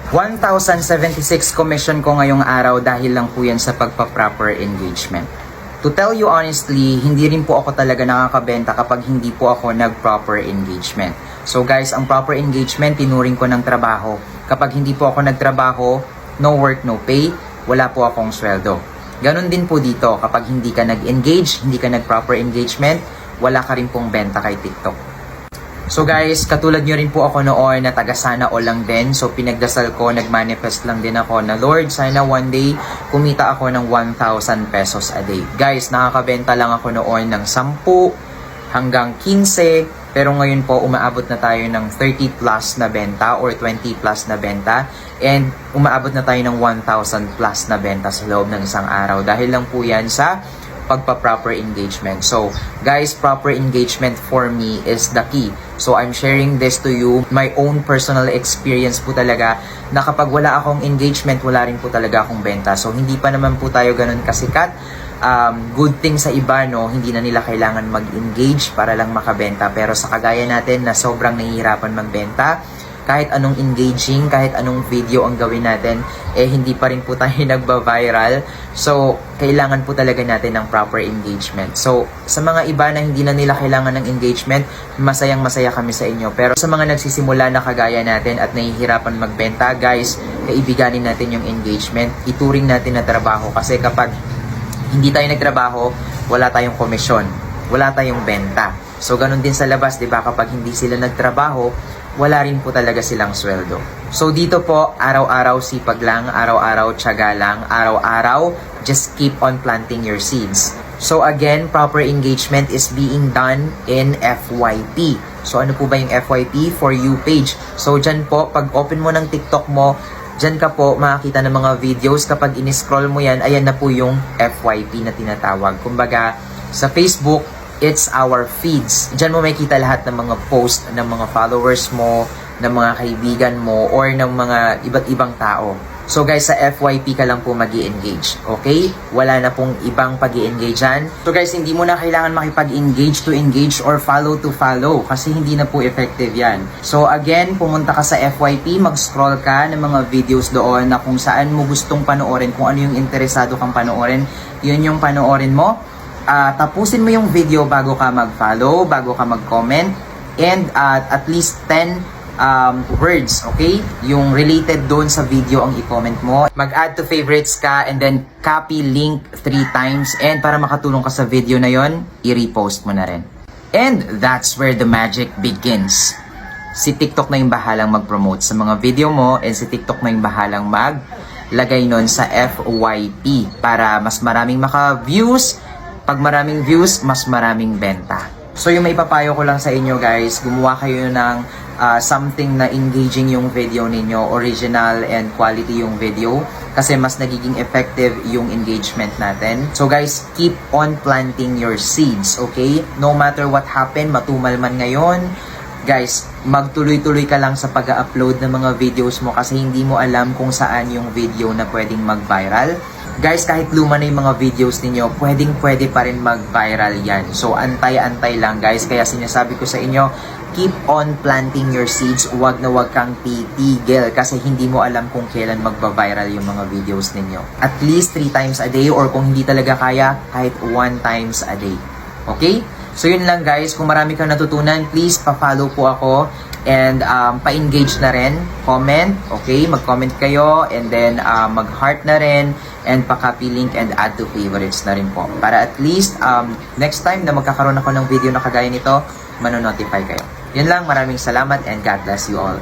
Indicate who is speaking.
Speaker 1: 1,076 commission ko ngayong araw dahil lang po yan sa pagpa-proper engagement. To tell you honestly, hindi rin po ako talaga nakakabenta kapag hindi po ako nag-proper engagement. So guys, ang proper engagement, tinuring ko ng trabaho. Kapag hindi po ako nagtrabaho, no work, no pay, wala po akong sweldo. Ganon din po dito, kapag hindi ka nag-engage, hindi ka nag-proper engagement, wala ka rin pong benta kay TikTok. So guys, katulad nyo rin po ako noon na taga sana all lang din. So pinagdasal ko, nagmanifest lang din ako na Lord, sana one day kumita ako ng 1,000 pesos a day. Guys, nakakabenta lang ako noon ng 10 hanggang 15. Pero ngayon po, umaabot na tayo ng 30 plus na benta or 20 plus na benta. And umaabot na tayo ng 1,000 plus na benta sa loob ng isang araw. Dahil lang po yan sa pagpa-proper engagement. So, guys, proper engagement for me is the key. So, I'm sharing this to you, my own personal experience po talaga, na kapag wala akong engagement, wala rin po talaga akong benta. So, hindi pa naman po tayo ganun kasikat. Good thing sa iba, no, hindi na nila kailangan mag-engage para lang makabenta. Pero sa kagaya natin na sobrang nahihirapan magbenta, kahit anong engaging, kahit anong video ang gawin natin, hindi pa rin po tayo nagba-viral. So, kailangan po talaga natin ng proper engagement. So, sa mga iba na hindi na nila kailangan ng engagement, masayang-masaya kami sa inyo. Pero sa mga nagsisimula na kagaya natin at nahihirapan magbenta, guys, kaibiganin natin yung engagement. Ituring natin na trabaho. Kasi kapag hindi tayo nagtrabaho, wala tayong komisyon, wala tayong benta. So, ganun din sa labas, di ba? Kapag hindi sila nagtrabaho, wala rin po talaga silang sweldo. So dito po, araw-araw sipag lang, araw-araw tiyaga lang, araw-araw just keep on planting your seeds. So again, proper engagement is being done in FYP. So ano po ba yung FYP? For You page. So dyan po, pag open mo ng TikTok mo, dyan ka po makakita ng mga videos. Kapag in-scroll mo yan, ayan na po yung FYP na tinatawag. Kumbaga, sa Facebook, it's our feeds. Diyan mo makikita lahat ng mga post ng mga followers mo, ng mga kaibigan mo, or ng mga iba't ibang tao. So guys, sa FYP ka lang po mag-i-engage. Okay? Wala na pong ibang pag-i-engage dyan. So guys, hindi mo na kailangan makipag-engage to engage or follow to follow kasi hindi na po effective yan. So again, pumunta ka sa FYP, mag-scroll ka ng mga videos doon na kung saan mo gustong panoorin, kung ano yung interesado kang panoorin, yun yung panoorin mo. Tapusin mo yung video bago ka mag-follow, bago ka mag-comment, and at least 10 words, okay? Yung related doon sa video ang i-comment mo. Mag-add to favorites ka and then copy link 3 times, and para makatulong ka sa video na yon, i-repost mo na rin. And that's where the magic begins. Si TikTok na yung bahalang mag-promote sa mga video mo, and si TikTok na yung bahalang maglagay nun sa FYP para mas maraming maka-views. Pag maraming views, mas maraming benta. So yung may papayo ko lang sa inyo guys, gumawa kayo ng something na engaging yung video ninyo, original and quality yung video, kasi mas nagiging effective yung engagement natin. So guys, keep on planting your seeds, okay? No matter what happen, matumal man ngayon, guys, magtuloy-tuloy ka lang sa pag-upload ng mga videos mo kasi hindi mo alam kung saan yung video na pwedeng mag-viral. Guys, kahit luma na yung mga videos ninyo, pwede pa rin mag-viral yan. So, antay-antay lang guys. Kaya sinasabi ko sa inyo, keep on planting your seeds. Huwag na huwag kang titigil kasi hindi mo alam kung kailan magba-viral yung mga videos ninyo. At least 3 times a day, or kung hindi talaga kaya, kahit 1 times a day. Okay? So, yun lang guys. Kung marami kang natutunan, please pa-follow po ako. And pa-engage na rin, comment, okay? Mag-comment kayo, and then mag-heart na rin, and pa-copy link and add to favorites na rin po. Para at least next time na magkakaroon ako ng video na kagaya nito, manonotify kayo. Yun lang, maraming salamat and God bless you all.